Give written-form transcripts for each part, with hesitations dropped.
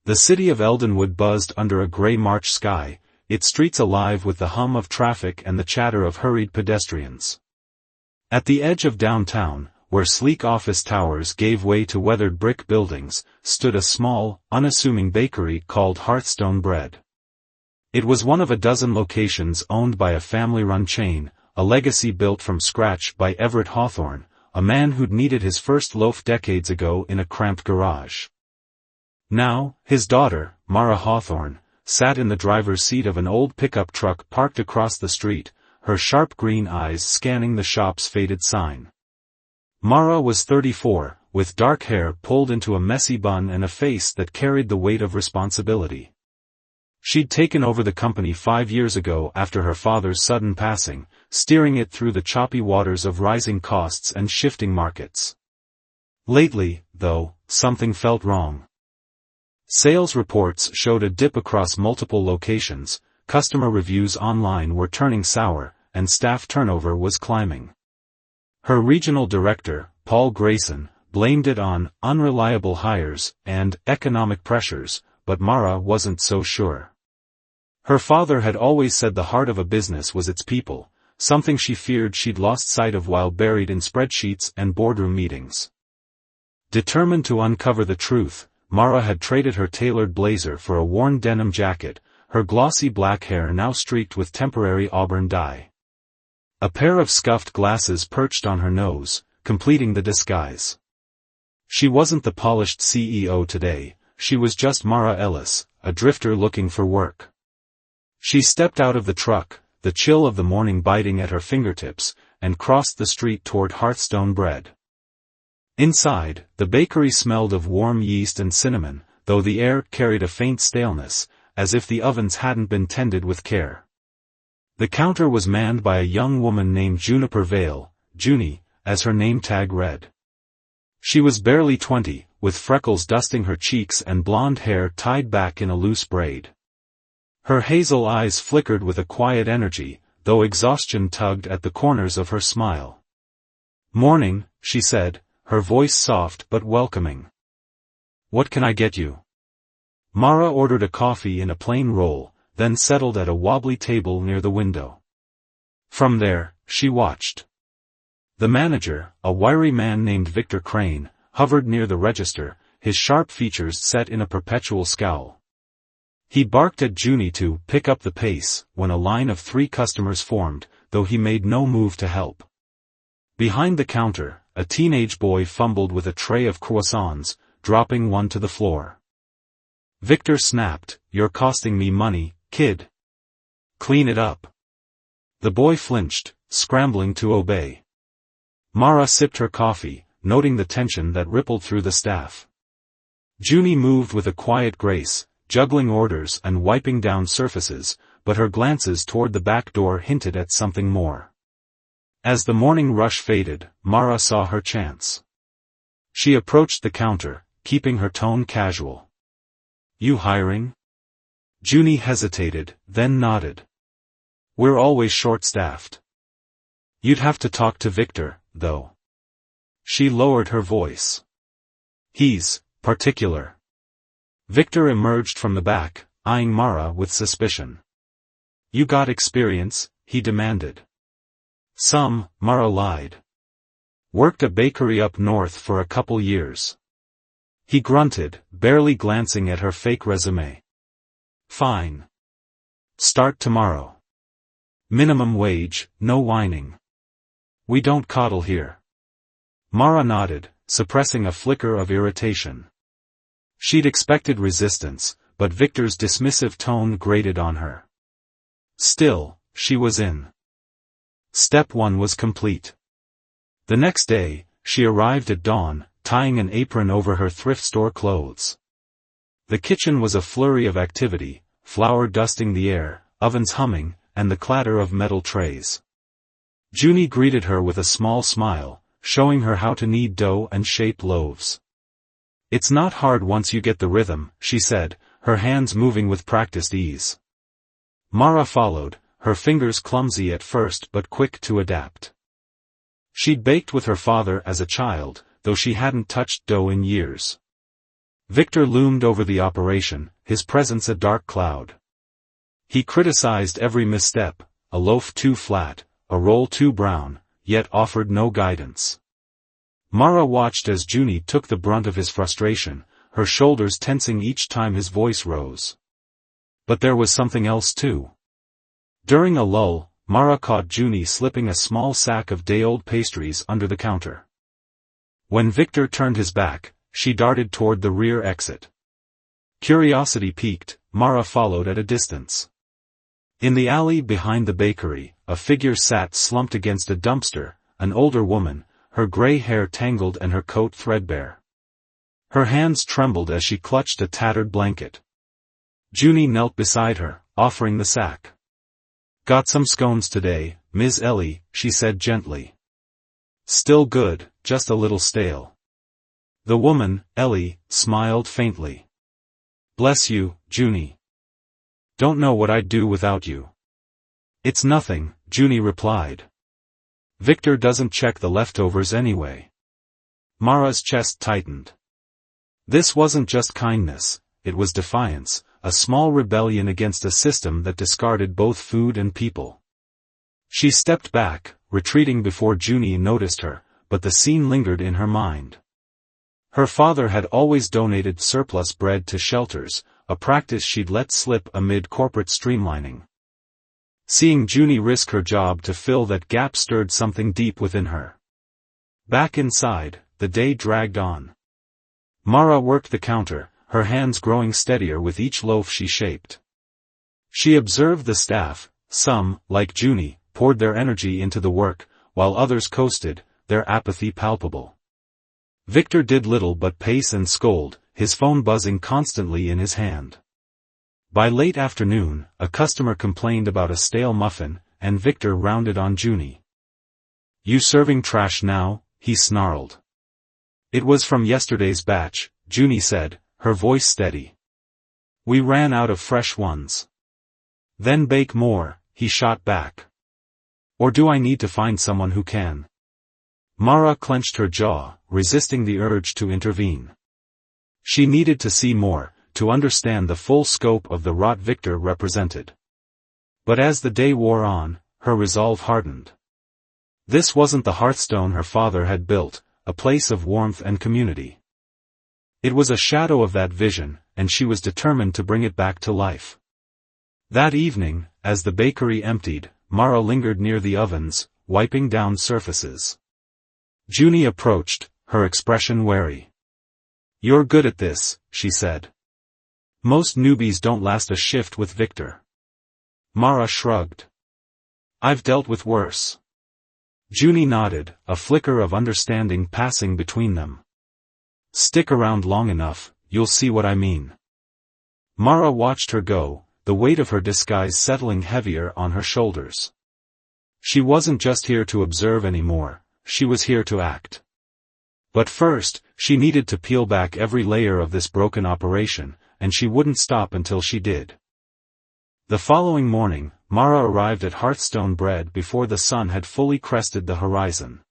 The city of Eldenwood buzzed under a gray March sky, its streets alive with the hum of traffic and the chatter of hurried pedestrians. At the edge of downtown, where sleek office towers gave way to weathered brick buildings, stood a small, unassuming bakery called Hearthstone Bread. It was one of a dozen locations owned by a family-run chain, a legacy built from scratch by Everett Hawthorne, a man who'd kneaded his first loaf decades ago in a cramped garage. Now, his daughter, Mara Hawthorne, sat in the driver's seat of an old pickup truck parked across the street, her sharp green eyes scanning the shop's faded sign. Mara was 34, with dark hair pulled into a messy bun and a face that carried the weight of responsibility. She'd taken over the company 5 years ago after her father's sudden passing, steering it through the choppy waters of rising costs and shifting markets. Lately, though, something felt wrong. Sales reports showed a dip across multiple locations, customer reviews online were turning sour, and staff turnover was climbing. Her regional director, Paul Grayson, blamed it on unreliable hires and economic pressures, but Mara wasn't so sure. Her father had always said the heart of a business was its people, something she feared she'd lost sight of while buried in spreadsheets and boardroom meetings. Determined to uncover the truth, Mara had traded her tailored blazer for a worn denim jacket, her glossy black hair now streaked with temporary auburn dye. A pair of scuffed glasses perched on her nose, completing the disguise. She wasn't the polished CEO today, she was just Mara Ellis, a drifter looking for work. She stepped out of the truck, the chill of the morning biting at her fingertips, and crossed the street toward Hearthstone Bread. Inside, the bakery smelled of warm yeast and cinnamon, though the air carried a faint staleness, as if the ovens hadn't been tended with care. The counter was manned by a young woman named Juniper Vale, Junie, as her name tag read. She was barely 20, with freckles dusting her cheeks and blonde hair tied back in a loose braid. Her hazel eyes flickered with a quiet energy, though exhaustion tugged at the corners of her smile. "Morning," she said, her voice soft but welcoming. "What can I get you?" Mara ordered a coffee in a plain roll, then settled at a wobbly table near the window. From there, she watched. The manager, a wiry man named Victor Crane, hovered near the register, his sharp features set in a perpetual scowl. He barked at Junie to pick up the pace when a line of 3 customers formed, though he made no move to help. Behind the counter, a teenage boy fumbled with a tray of croissants, dropping one to the floor. Victor snapped, "You're costing me money, kid. Clean it up." The boy flinched, scrambling to obey. Mara sipped her coffee, noting the tension that rippled through the staff. Junie moved with a quiet grace, juggling orders and wiping down surfaces, but her glances toward the back door hinted at something more. As the morning rush faded, Mara saw her chance. She approached the counter, keeping her tone casual. "You hiring?" Junie hesitated, then nodded. "We're always short-staffed." "You'd have to talk to Victor, though." She lowered her voice. "He's particular." Victor emerged from the back, eyeing Mara with suspicion. "You got experience?" he demanded. "Some," Mara lied. "Worked a bakery up north for a couple years." He grunted, barely glancing at her fake resume. "Fine. Start tomorrow. Minimum wage, no whining. We don't coddle here." Mara nodded, suppressing a flicker of irritation. She'd expected resistance, but Victor's dismissive tone grated on her. Still, she was in. Step 1 was complete. The next day, she arrived at dawn, tying an apron over her thrift store clothes. The kitchen was a flurry of activity, flour dusting the air, ovens humming, and the clatter of metal trays. Junie greeted her with a small smile, showing her how to knead dough and shape loaves. "It's not hard once you get the rhythm," she said, her hands moving with practiced ease. Mara followed, her fingers clumsy at first but quick to adapt. She'd baked with her father as a child, though she hadn't touched dough in years. Victor loomed over the operation, his presence a dark cloud. He criticized every misstep, a loaf too flat, a roll too brown, yet offered no guidance. Mara watched as Junie took the brunt of his frustration, her shoulders tensing each time his voice rose. But there was something else too. During a lull, Mara caught Junie slipping a small sack of day-old pastries under the counter. When Victor turned his back, she darted toward the rear exit. Curiosity piqued, Mara followed at a distance. In the alley behind the bakery, a figure sat slumped against a dumpster, an older woman, her gray hair tangled and her coat threadbare. Her hands trembled as she clutched a tattered blanket. Junie knelt beside her, offering the sack. "Got some scones today, Ms. Ellie," she said gently. "Still good, just a little stale." The woman, Ellie, smiled faintly. "Bless you, Junie. Don't know what I'd do without you." "It's nothing," Junie replied. "Victor doesn't check the leftovers anyway." Mara's chest tightened. This wasn't just kindness, it was defiance, a small rebellion against a system that discarded both food and people. She stepped back, retreating before Junie noticed her, but the scene lingered in her mind. Her father had always donated surplus bread to shelters, a practice she'd let slip amid corporate streamlining. Seeing Junie risk her job to fill that gap stirred something deep within her. Back inside, the day dragged on. Mara worked the counter, her hands growing steadier with each loaf she shaped. She observed the staff, some, like Junie, poured their energy into the work, while others coasted, their apathy palpable. Victor did little but pace and scold, his phone buzzing constantly in his hand. By late afternoon, a customer complained about a stale muffin, and Victor rounded on Junie. "You serving trash now?" he snarled. "It was from yesterday's batch," Junie said, her voice steady. "We ran out of fresh ones." "Then bake more," he shot back. "Or do I need to find someone who can?" Mara clenched her jaw, resisting the urge to intervene. She needed to see more, to understand the full scope of the rot Victor represented. But as the day wore on, her resolve hardened. This wasn't the hearthstone her father had built, a place of warmth and community. It was a shadow of that vision, and she was determined to bring it back to life. That evening, as the bakery emptied, Mara lingered near the ovens, wiping down surfaces. Junie approached, her expression wary. "You're good at this," she said. "Most newbies don't last a shift with Victor." Mara shrugged. "I've dealt with worse." Junie nodded, a flicker of understanding passing between them. "Stick around long enough, you'll see what I mean." Mara watched her go, the weight of her disguise settling heavier on her shoulders. She wasn't just here to observe anymore, she was here to act. But first, she needed to peel back every layer of this broken operation, and she wouldn't stop until she did. The following morning, Mara arrived at Hearthstone Bread before the sun had fully crested the horizon.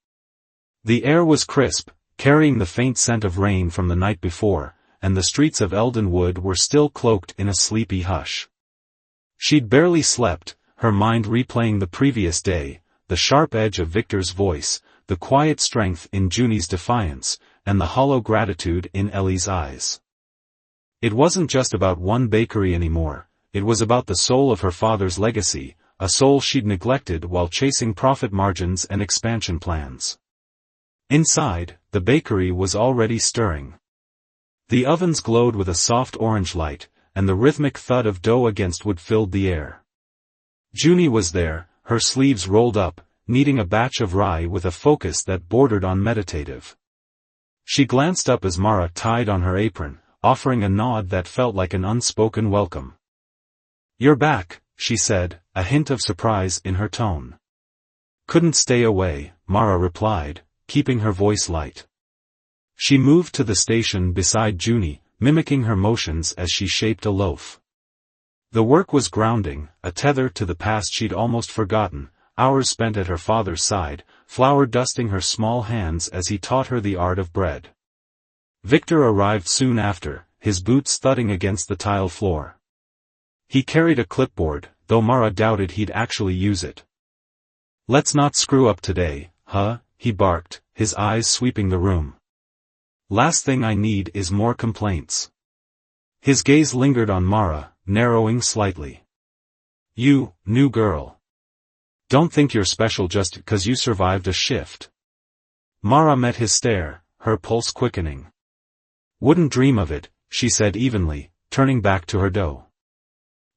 The air was crisp, carrying the faint scent of rain from the night before, and the streets of Eldenwood were still cloaked in a sleepy hush. She'd barely slept, her mind replaying the previous day, the sharp edge of Victor's voice, the quiet strength in Junie's defiance, and the hollow gratitude in Ellie's eyes. It wasn't just about one bakery anymore, it was about the soul of her father's legacy, a soul she'd neglected while chasing profit margins and expansion plans. Inside, the bakery was already stirring. The ovens glowed with a soft orange light, and the rhythmic thud of dough against wood filled the air. Junie was there, her sleeves rolled up, kneading a batch of rye with a focus that bordered on meditative. She glanced up as Mara tied on her apron, offering a nod that felt like an unspoken welcome. "You're back," she said, a hint of surprise in her tone. "Couldn't stay away," Mara replied, keeping her voice light. She moved to the station beside Junie, mimicking her motions as she shaped a loaf. The work was grounding, a tether to the past she'd almost forgotten, hours spent at her father's side, flour dusting her small hands as he taught her the art of bread. Victor arrived soon after, his boots thudding against the tile floor. He carried a clipboard, though Mara doubted he'd actually use it. "Let's not screw up today, huh?" he barked, his eyes sweeping the room. "Last thing I need is more complaints." His gaze lingered on Mara, narrowing slightly. "You, new girl. Don't think you're special just because you survived a shift." Mara met his stare, her pulse quickening. "Wouldn't dream of it," she said evenly, turning back to her dough.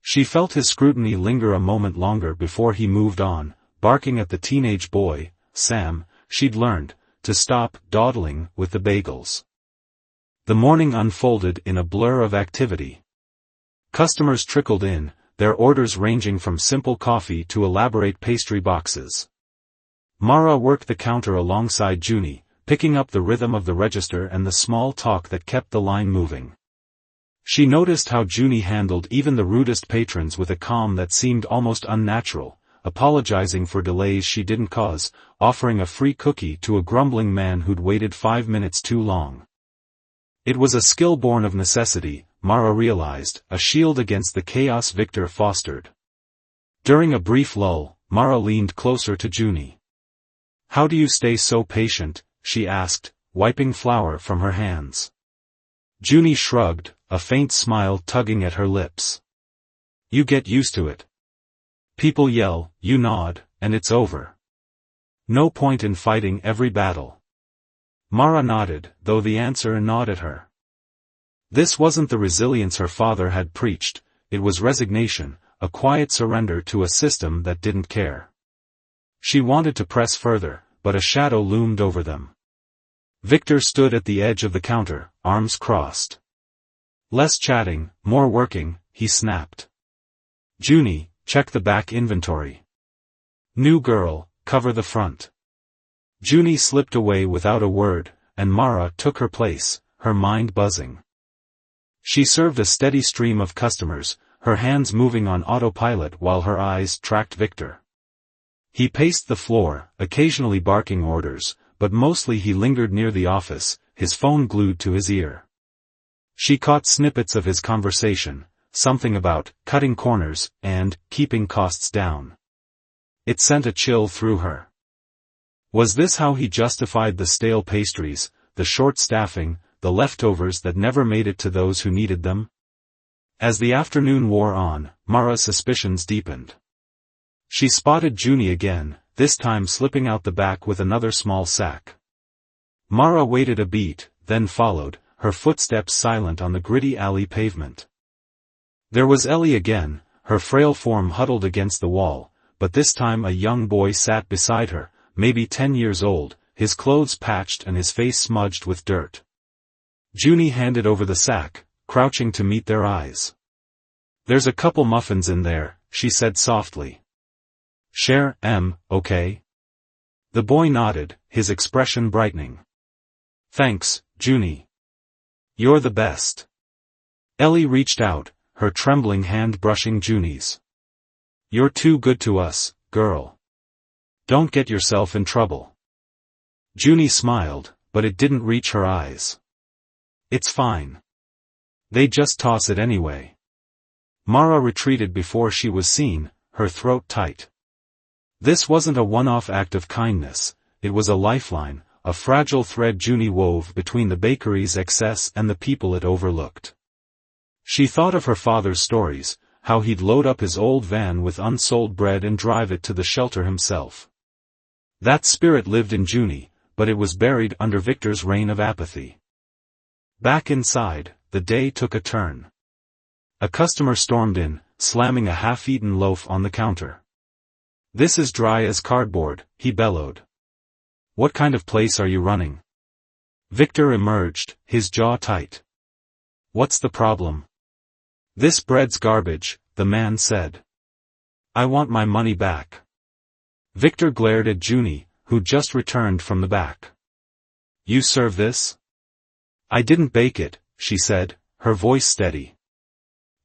She felt his scrutiny linger a moment longer before he moved on, barking at the teenage boy, Sam, she'd learned, to stop dawdling with the bagels. The morning unfolded in a blur of activity. Customers trickled in, their orders ranging from simple coffee to elaborate pastry boxes. Mara worked the counter alongside Junie, picking up the rhythm of the register and the small talk that kept the line moving. She noticed how Junie handled even the rudest patrons with a calm that seemed almost unnatural, apologizing for delays she didn't cause, offering a free cookie to a grumbling man who'd waited 5 minutes too long. It was a skill born of necessity, Mara realized, a shield against the chaos Victor fostered. During a brief lull, Mara leaned closer to Junie. "How do you stay so patient?" she asked, wiping flour from her hands. Junie shrugged, a faint smile tugging at her lips. "You get used to it. People yell, you nod, and it's over. No point in fighting every battle." Mara nodded, though the answer gnawed at her. This wasn't the resilience her father had preached, it was resignation, a quiet surrender to a system that didn't care. She wanted to press further, but a shadow loomed over them. Victor stood at the edge of the counter, arms crossed. "Less chatting, more working," he snapped. "Junie, check the back inventory. New girl, cover the front." Junie slipped away without a word, and Mara took her place, her mind buzzing. She served a steady stream of customers, her hands moving on autopilot while her eyes tracked Victor. He paced the floor, occasionally barking orders, but mostly he lingered near the office, his phone glued to his ear. She caught snippets of his conversation, something about cutting corners and keeping costs down. It sent a chill through her. Was this how he justified the stale pastries, the short staffing, the leftovers that never made it to those who needed them? As the afternoon wore on, Mara's suspicions deepened. She spotted Junie again, this time slipping out the back with another small sack. Mara waited a beat, then followed, her footsteps silent on the gritty alley pavement. There was Ellie again, her frail form huddled against the wall, but this time a young boy sat beside her, maybe 10 years old, his clothes patched and his face smudged with dirt. Junie handed over the sack, crouching to meet their eyes. "There's a couple muffins in there," she said softly. "Share, okay?" The boy nodded, his expression brightening. "Thanks, Junie. You're the best." Ellie reached out, her trembling hand brushing Junie's. "You're too good to us, girl. Don't get yourself in trouble." Junie smiled, but it didn't reach her eyes. "It's fine. They just toss it anyway." Mara retreated before she was seen, her throat tight. This wasn't a one-off act of kindness, it was a lifeline, a fragile thread Junie wove between the bakery's excess and the people it overlooked. She thought of her father's stories, how he'd load up his old van with unsold bread and drive it to the shelter himself. That spirit lived in Junie, but it was buried under Victor's reign of apathy. Back inside, the day took a turn. A customer stormed in, slamming a half-eaten loaf on the counter. "This is dry as cardboard," he bellowed. "What kind of place are you running?" Victor emerged, his jaw tight. "What's the problem?" "This bread's garbage," the man said. "I want my money back." Victor glared at Junie, who just returned from the back. "You serve this?" "I didn't bake it," she said, her voice steady.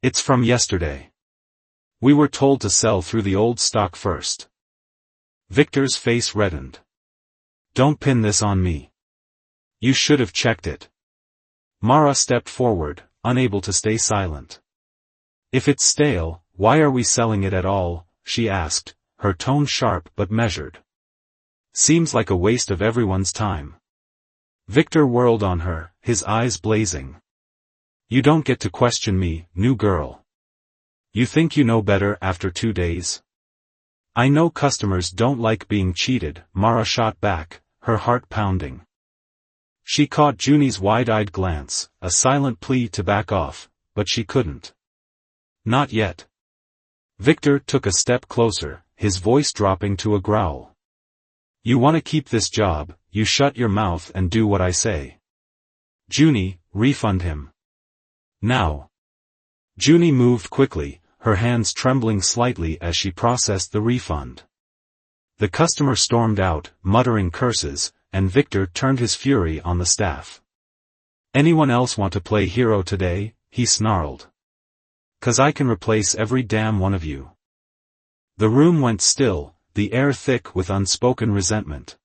"It's from yesterday. We were told to sell through the old stock first." Victor's face reddened. "Don't pin this on me. You should have checked it." Mara stepped forward, unable to stay silent. If it's stale, why are we selling it at all? She asked, her tone sharp but measured. Seems like a waste of everyone's time. Victor whirled on her, his eyes blazing. You don't get to question me, new girl. You think you know better after 2 days? I know customers don't like being cheated, Mara shot back, her heart pounding. She caught Junie's wide-eyed glance, a silent plea to back off, but she couldn't. Not yet. Victor took a step closer, his voice dropping to a growl. You want to keep this job, you shut your mouth and do what I say. Junie, refund him. Now. Junie moved quickly, her hands trembling slightly as she processed the refund. The customer stormed out, muttering curses, and Victor turned his fury on the staff. Anyone else want to play hero today? He snarled. 'Cause I can replace every damn one of you. The room went still, the air thick with unspoken resentment.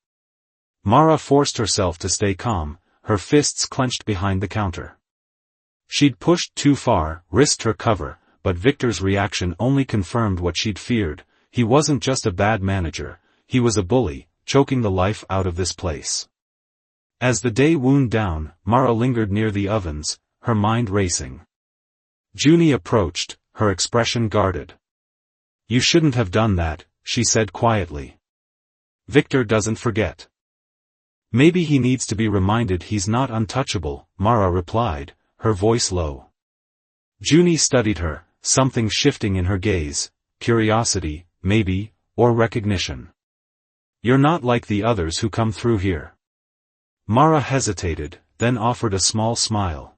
Mara forced herself to stay calm, her fists clenched behind the counter. She'd pushed too far, risked her cover, but Victor's reaction only confirmed what she'd feared. He wasn't just a bad manager, he was a bully, choking the life out of this place. As the day wound down, Mara lingered near the ovens, her mind racing. Junie approached, her expression guarded. You shouldn't have done that, she said quietly. Victor doesn't forget. Maybe he needs to be reminded he's not untouchable, Mara replied, her voice low. Junie studied her, something shifting in her gaze, curiosity, maybe, or recognition. You're not like the others who come through here. Mara hesitated, then offered a small smile.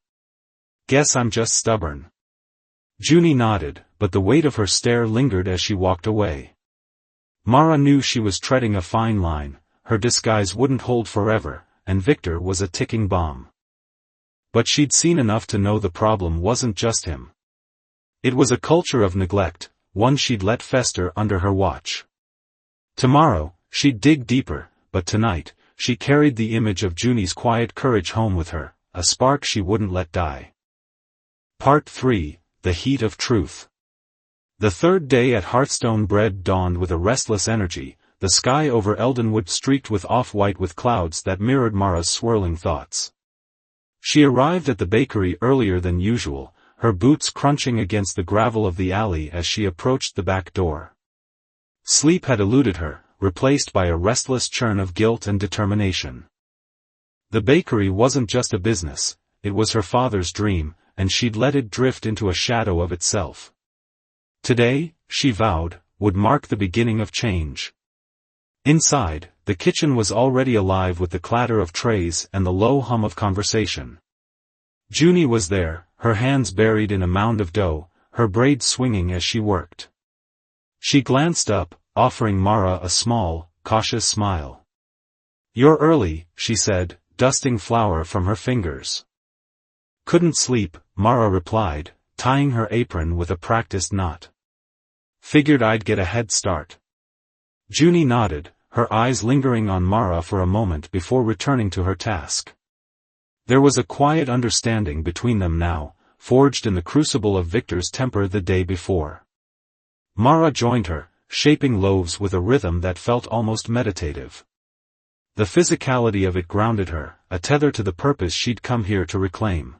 Guess I'm just stubborn. Junie nodded, but the weight of her stare lingered as she walked away. Mara knew she was treading a fine line, her disguise wouldn't hold forever, and Victor was a ticking bomb. But she'd seen enough to know the problem wasn't just him. It was a culture of neglect, one she'd let fester under her watch. Tomorrow, she'd dig deeper, but tonight, she carried the image of Junie's quiet courage home with her, a spark she wouldn't let die. Part 3, The Heat of Truth. The third day at Hearthstone Bread dawned with a restless energy, the sky over Eldenwood streaked with off-white with clouds that mirrored Mara's swirling thoughts. She arrived at the bakery earlier than usual, her boots crunching against the gravel of the alley as she approached the back door. Sleep had eluded her, replaced by a restless churn of guilt and determination. The bakery wasn't just a business, it was her father's dream, and she'd let it drift into a shadow of itself. Today, she vowed, would mark the beginning of change. Inside, the kitchen was already alive with the clatter of trays and the low hum of conversation. Junie was there, her hands buried in a mound of dough, her braids swinging as she worked. She glanced up, offering Mara a small, cautious smile. You're early, she said, dusting flour from her fingers. Couldn't sleep, Mara replied, tying her apron with a practiced knot. Figured I'd get a head start. Junie nodded, her eyes lingering on Mara for a moment before returning to her task. There was a quiet understanding between them now, forged in the crucible of Victor's temper the day before. Mara joined her, shaping loaves with a rhythm that felt almost meditative. The physicality of it grounded her, a tether to the purpose she'd come here to reclaim.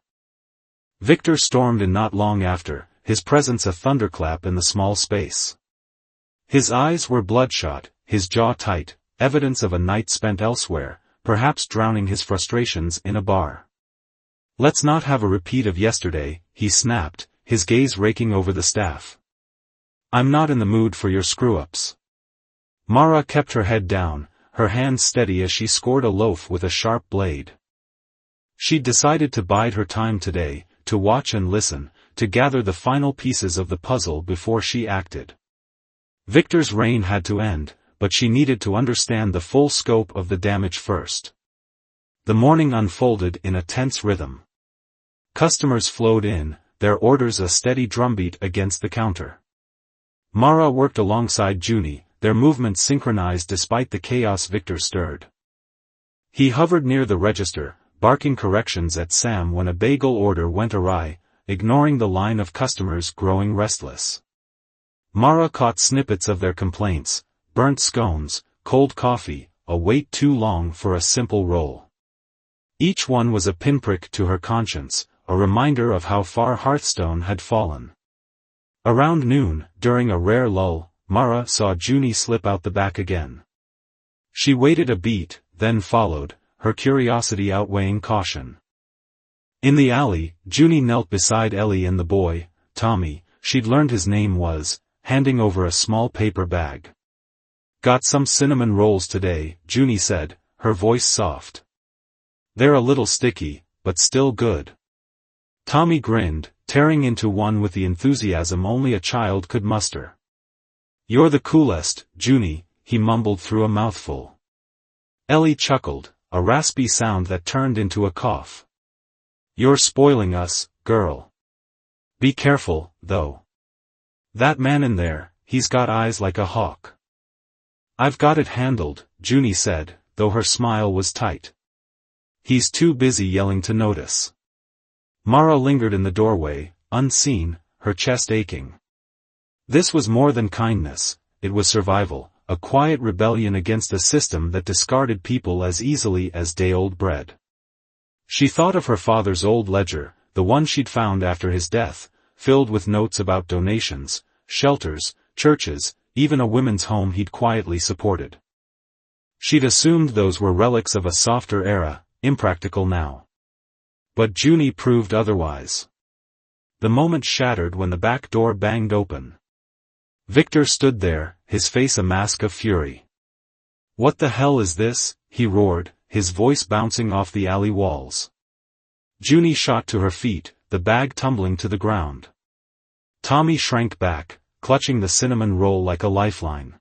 Victor stormed in not long after, his presence a thunderclap in the small space. His eyes were bloodshot, his jaw tight, evidence of a night spent elsewhere, perhaps drowning his frustrations in a bar. Let's not have a repeat of yesterday, he snapped, his gaze raking over the staff. I'm not in the mood for your screw-ups. Mara kept her head down, her hands steady as she scored a loaf with a sharp blade. She'd decided to bide her time today, to watch and listen, to gather the final pieces of the puzzle before she acted. Victor's reign had to end, but she needed to understand the full scope of the damage first. The morning unfolded in a tense rhythm. Customers flowed in, their orders a steady drumbeat against the counter. Mara worked alongside Junie, their movements synchronized despite the chaos Victor stirred. He hovered near the register, barking corrections at Sam when a bagel order went awry, ignoring the line of customers growing restless. Mara caught snippets of their complaints: burnt scones, cold coffee, a wait too long for a simple roll. Each one was a pinprick to her conscience, a reminder of how far Hearthstone had fallen. Around noon, during a rare lull, Mara saw Junie slip out the back again. She waited a beat, then followed, her curiosity outweighing caution. In the alley, Junie knelt beside Ellie and the boy, Tommy, she'd learned his name was, handing over a small paper bag. "Got some cinnamon rolls today," Junie said, her voice soft. "They're a little sticky, but still good." Tommy grinned, tearing into one with the enthusiasm only a child could muster. "You're the coolest, Junie," he mumbled through a mouthful. Ellie chuckled, a raspy sound that turned into a cough. "You're spoiling us, girl. Be careful, though. That man in there, he's got eyes like a hawk." "I've got it handled," Junie said, though her smile was tight. "He's too busy yelling to notice." Mara lingered in the doorway, unseen, her chest aching. This was more than kindness, it was survival, a quiet rebellion against a system that discarded people as easily as day-old bread. She thought of her father's old ledger, the one she'd found after his death, filled with notes about donations, shelters, churches, even a women's home he'd quietly supported. She'd assumed those were relics of a softer era, impractical now. But Junie proved otherwise. The moment shattered when the back door banged open. Victor stood there, his face a mask of fury. "What the hell is this?" he roared, his voice bouncing off the alley walls. Junie shot to her feet, the bag tumbling to the ground. Tommy shrank back, clutching the cinnamon roll like a lifeline.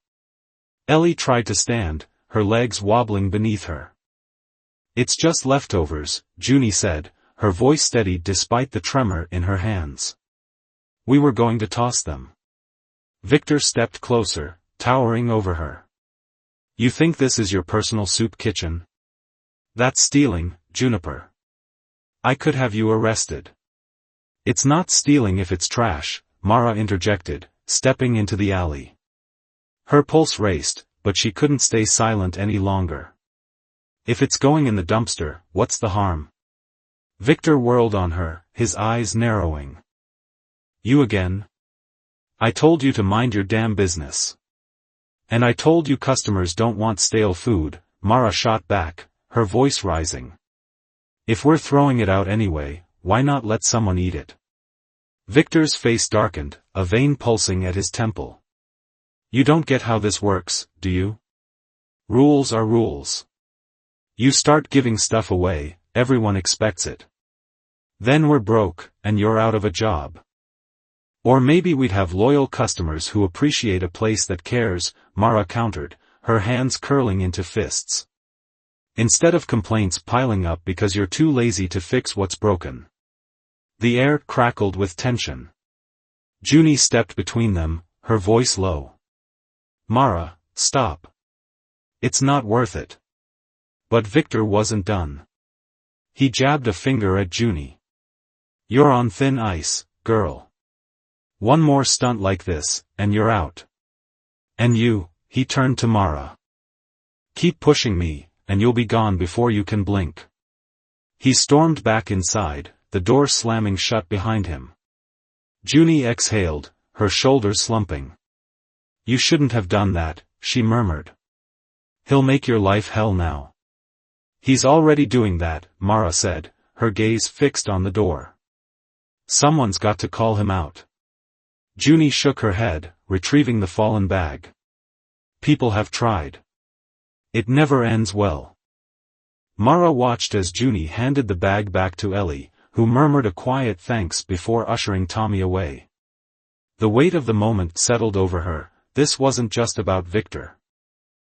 Ellie tried to stand, her legs wobbling beneath her. "It's just leftovers," Junie said, her voice steadied despite the tremor in her hands. "We were going to toss them." Victor stepped closer, towering over her. "You think this is your personal soup kitchen? That's stealing, Juniper. I could have you arrested." "It's not stealing if it's trash," Mara interjected, stepping into the alley. Her pulse raced, but she couldn't stay silent any longer. "If it's going in the dumpster, what's the harm?" Victor whirled on her, his eyes narrowing. "You again? I told you to mind your damn business. And I told you customers don't want stale food," Mara shot back, her voice rising. "If we're throwing it out anyway, why not let someone eat it?" Victor's face darkened, a vein pulsing at his temple. "You don't get how this works, do you? Rules are rules. You start giving stuff away, everyone expects it. Then we're broke, and you're out of a job. Or maybe we'd have loyal customers who appreciate a place that cares," Mara countered, her hands curling into fists. "Instead of complaints piling up because you're too lazy to fix what's broken." The air crackled with tension. Junie stepped between them, her voice low. "Mara, stop. It's not worth it." But Victor wasn't done. He jabbed a finger at Junie. "You're on thin ice, girl. One more stunt like this, and you're out. And you," he turned to Mara. "Keep pushing me, and you'll be gone before you can blink." He stormed back inside, the door slamming shut behind him. Junie exhaled, her shoulders slumping. "You shouldn't have done that," she murmured. "He'll make your life hell now." "He's already doing that," Mara said, her gaze fixed on the door. "Someone's got to call him out." Junie shook her head, retrieving the fallen bag. "People have tried. It never ends well." Mara watched as Junie handed the bag back to Ellie, who murmured a quiet thanks before ushering Tommy away. The weight of the moment settled over her. This wasn't just about Victor.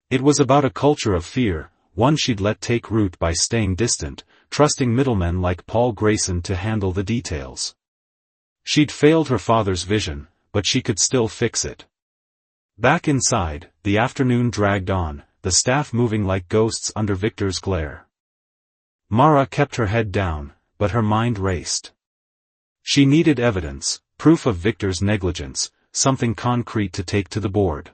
It was about a culture of fear, one she'd let take root by staying distant, trusting middlemen like Paul Grayson to handle the details. She'd failed her father's vision, but she could still fix it. Back inside, the afternoon dragged on, the staff moving like ghosts under Victor's glare. Mara kept her head down, but her mind raced. She needed evidence, proof of Victor's negligence, something concrete to take to the board.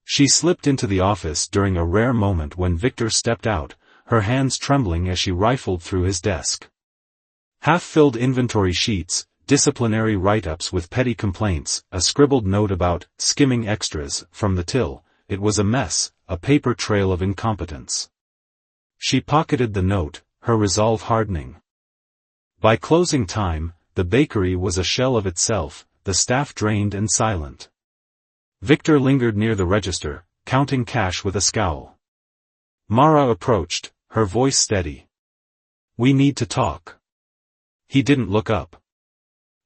She slipped into the office during a rare moment when Victor stepped out, her hands trembling as she rifled through his desk. Half-filled inventory sheets, disciplinary write-ups with petty complaints, a scribbled note about skimming extras from the till. It was a mess, a paper trail of incompetence. She pocketed the note, her resolve hardening. By closing time, the bakery was a shell of itself, the staff drained and silent. Victor lingered near the register, counting cash with a scowl. Mara approached, her voice steady. "We need to talk." He didn't look up.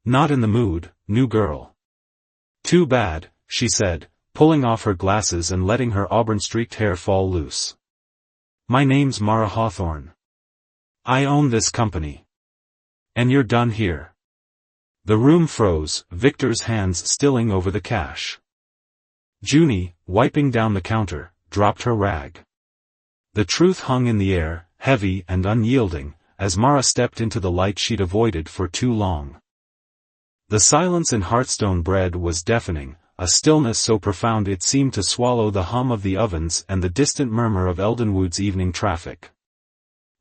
"Not in the mood, new girl." "Too bad," she said, pulling off her glasses and letting her auburn-streaked hair fall loose. "My name's Mara Hawthorne. I own this company. And you're done here." The room froze, Victor's hands stilling over the cash. Junie, wiping down the counter, dropped her rag. The truth hung in the air, heavy and unyielding, as Mara stepped into the light she'd avoided for too long. The silence in Hearthstone Bread was deafening, a stillness so profound it seemed to swallow the hum of the ovens and the distant murmur of Eldenwood's evening traffic.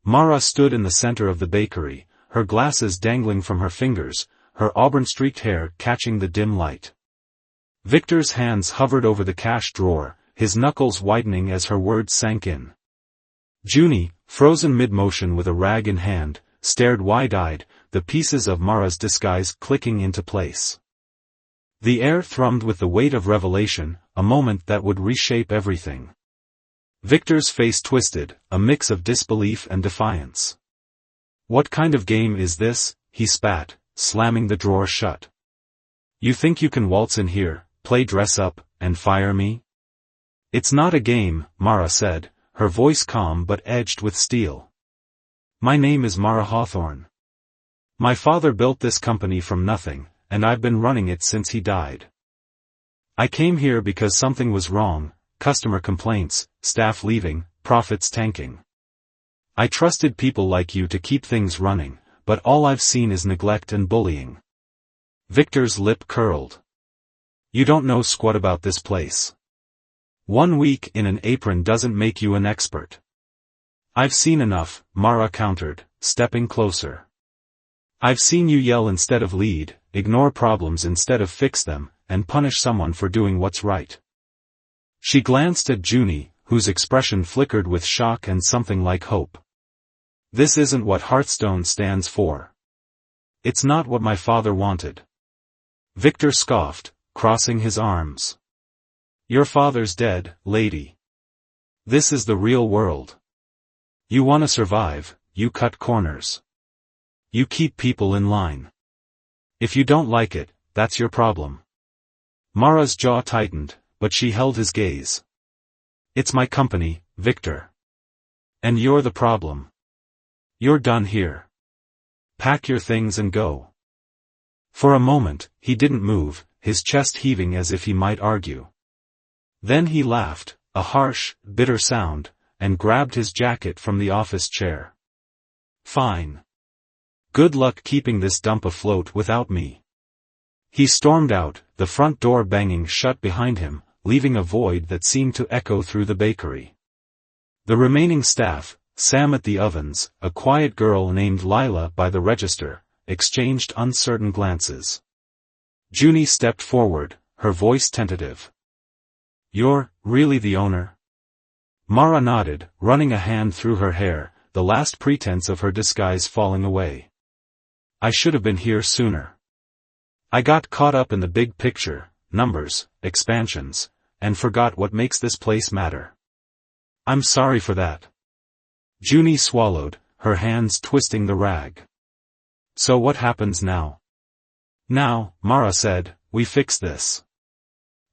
Mara stood in the center of the bakery, her glasses dangling from her fingers, her auburn-streaked hair catching the dim light. Victor's hands hovered over the cash drawer, his knuckles widening as her words sank in. Junie, frozen mid-motion with a rag in hand, stared wide-eyed, the pieces of Mara's disguise clicking into place. The air thrummed with the weight of revelation, a moment that would reshape everything. Victor's face twisted, a mix of disbelief and defiance. "What kind of game is this?" he spat, slamming the drawer shut. "You think you can waltz in here, play dress-up, and fire me?" "It's not a game," Mara said, her voice calm but edged with steel. "My name is Mara Hawthorne. My father built this company from nothing, and I've been running it since he died. I came here because something was wrong, customer complaints, staff leaving, profits tanking. I trusted people like you to keep things running, but all I've seen is neglect and bullying." Victor's lip curled. "You don't know squat about this place. 1 week in an apron doesn't make you an expert." "I've seen enough," Mara countered, stepping closer. "I've seen you yell instead of lead, ignore problems instead of fix them, and punish someone for doing what's right." She glanced at Junie, whose expression flickered with shock and something like hope. "This isn't what Hearthstone stands for. It's not what my father wanted." Victor scoffed, crossing his arms. "Your father's dead, lady. This is the real world. You want to survive, you cut corners. You keep people in line. If you don't like it, that's your problem." Mara's jaw tightened, but she held his gaze. "It's my company, Victor. And you're the problem. You're done here. Pack your things and go." For a moment, he didn't move, his chest heaving as if he might argue. Then he laughed, a harsh, bitter sound, and grabbed his jacket from the office chair. "Fine. Good luck keeping this dump afloat without me." He stormed out, the front door banging shut behind him, leaving a void that seemed to echo through the bakery. The remaining staff, Sam at the ovens, a quiet girl named Lila by the register, exchanged uncertain glances. Junie stepped forward, her voice tentative. "You're really the owner?" Mara nodded, running a hand through her hair, the last pretense of her disguise falling away. "I should have been here sooner. I got caught up in the big picture, numbers, expansions, and forgot what makes this place matter. I'm sorry for that." Junie swallowed, her hands twisting the rag. "So what happens now?" "Now," Mara said, "we fix this.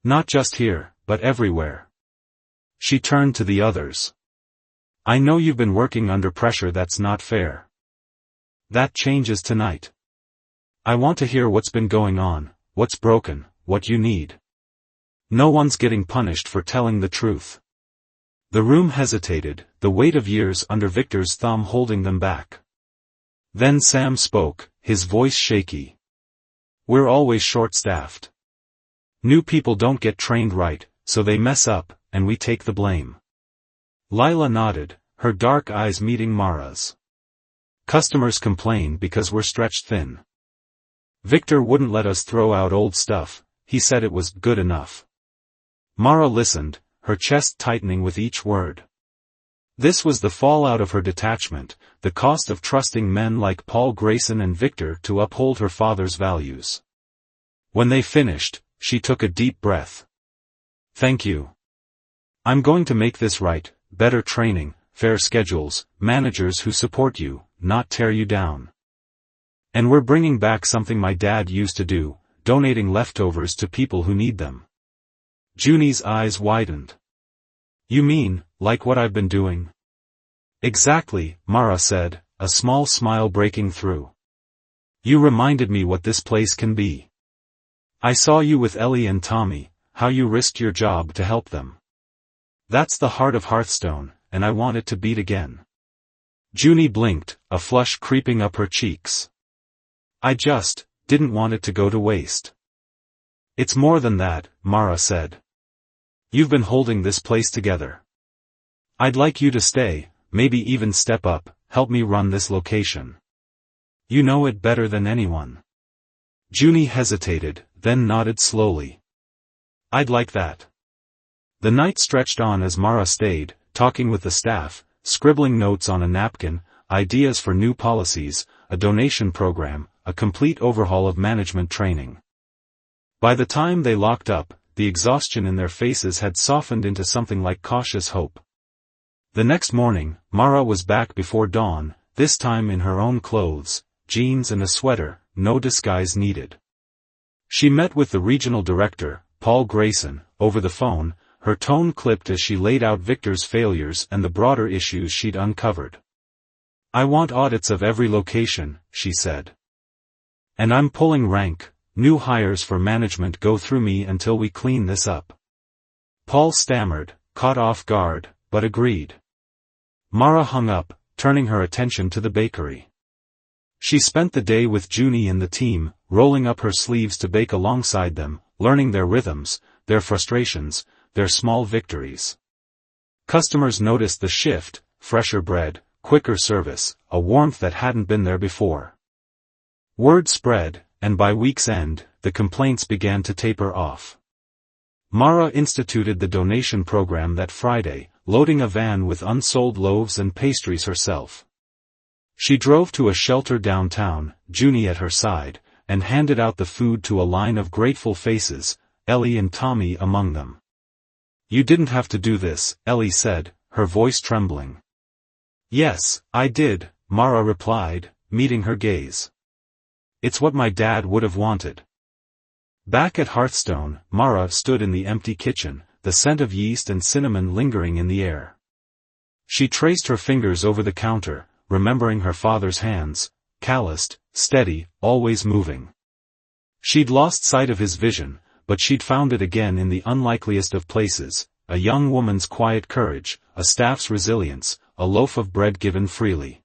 Not just here, but everywhere." She turned to the others. "I know you've been working under pressure that's not fair. That changes tonight. I want to hear what's been going on, what's broken, what you need. No one's getting punished for telling the truth. The room hesitated, the weight of years under Victor's thumb holding them back. Then Sam spoke, his voice shaky. "We're always short-staffed. New people don't get trained right, so they mess up, and we take the blame." Lila nodded, her dark eyes meeting Mara's. "Customers complain because we're stretched thin. Victor wouldn't let us throw out old stuff, he said it was good enough." Mara listened, her chest tightening with each word. This was the fallout of her detachment, the cost of trusting men like Paul Grayson and Victor to uphold her father's values. When they finished, she took a deep breath. "Thank you. I'm going to make this right, better training, fair schedules, managers who support you, not tear you down. And we're bringing back something my dad used to do, donating leftovers to people who need them." Junie's eyes widened. "You mean, like what I've been doing?" "Exactly," Mara said, a small smile breaking through. "You reminded me what this place can be. I saw you with Ellie and Tommy, how you risked your job to help them. That's the heart of Hearthstone, and I want it to beat again." Junie blinked, a flush creeping up her cheeks. "I just didn't want it to go to waste." "It's more than that," Mara said. "You've been holding this place together. I'd like you to stay, maybe even step up, help me run this location. You know it better than anyone." Junie hesitated, then nodded slowly. "I'd like that." The night stretched on as Mara stayed, talking with the staff, scribbling notes on a napkin, ideas for new policies, a donation program, a complete overhaul of management training. By the time they locked up, the exhaustion in their faces had softened into something like cautious hope. The next morning, Mara was back before dawn, this time in her own clothes, jeans and a sweater, no disguise needed. She met with the regional director, Paul Grayson, over the phone, her tone clipped as she laid out Victor's failures and the broader issues she'd uncovered. "I want audits of every location," she said. "And I'm pulling rank, new hires for management go through me until we clean this up." Paul stammered, caught off guard, but agreed. Mara hung up, turning her attention to the bakery. She spent the day with Junie and the team, rolling up her sleeves to bake alongside them, learning their rhythms, their frustrations, their small victories. Customers noticed the shift, fresher bread, quicker service, a warmth that hadn't been there before. Word spread, and by week's end, the complaints began to taper off. Mara instituted the donation program that Friday, loading a van with unsold loaves and pastries herself. She drove to a shelter downtown, Junie at her side, and handed out the food to a line of grateful faces, Ellie and Tommy among them. "You didn't have to do this," Ellie said, her voice trembling. "Yes, I did," Mara replied, meeting her gaze. "It's what my dad would have wanted." Back at Hearthstone, Mara stood in the empty kitchen, the scent of yeast and cinnamon lingering in the air. She traced her fingers over the counter, remembering her father's hands, calloused, steady, always moving. She'd lost sight of his vision, but she'd found it again in the unlikeliest of places, a young woman's quiet courage, a staff's resilience, a loaf of bread given freely.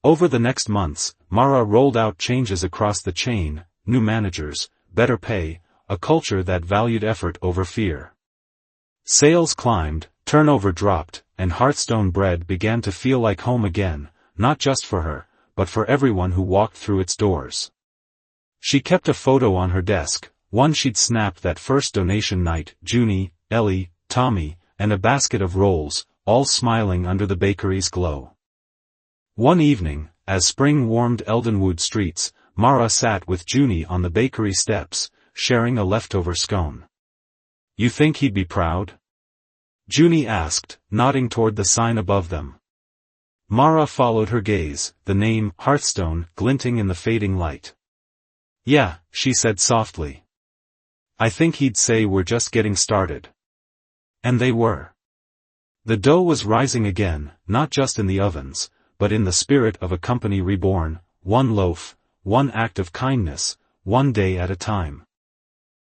Over the next months, Mara rolled out changes across the chain, new managers, better pay, a culture that valued effort over fear. Sales climbed, turnover dropped, and Hearthstone bread began to feel like home again, not just for her, but for everyone who walked through its doors. She kept a photo on her desk, one she'd snapped that first donation night, Junie, Ellie, Tommy, and a basket of rolls, all smiling under the bakery's glow. One evening, as spring warmed Eldenwood streets, Mara sat with Junie on the bakery steps, sharing a leftover scone. "You think he'd be proud?" Junie asked, nodding toward the sign above them. Mara followed her gaze, the name, Hearthstone, glinting in the fading light. "Yeah," she said softly. "I think he'd say we're just getting started." And they were. The dough was rising again, not just in the ovens, but in the spirit of a company reborn, one loaf, one act of kindness, one day at a time.